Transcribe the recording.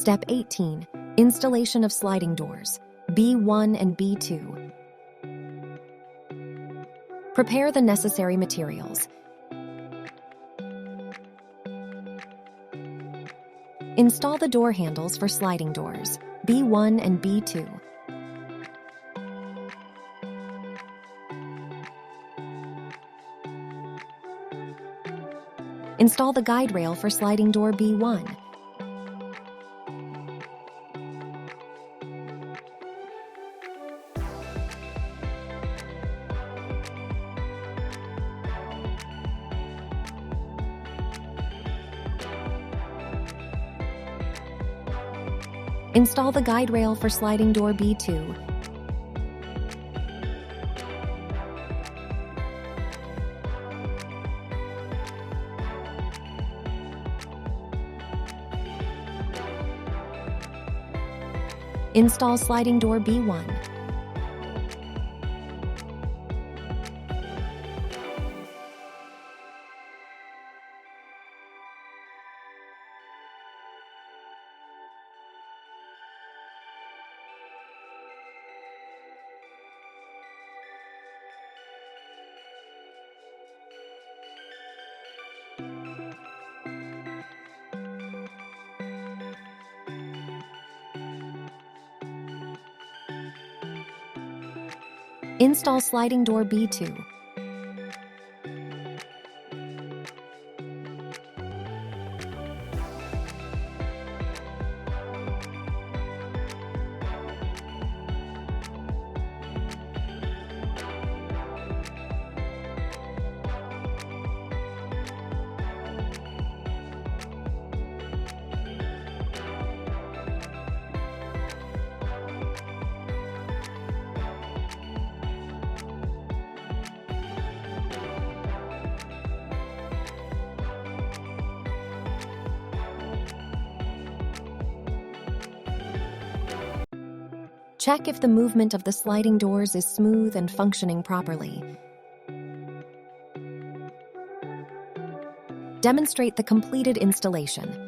Step 18. Installation of sliding doors, B1 and B2. Prepare the necessary materials. Install the door handles for sliding doors, B1 and B2. Install the guide rail for sliding door B1. Install the guide rail for sliding door B2. Install sliding door B1. Install sliding door B2. Check if the movement of the sliding doors is smooth and functioning properly. Demonstrate the completed installation.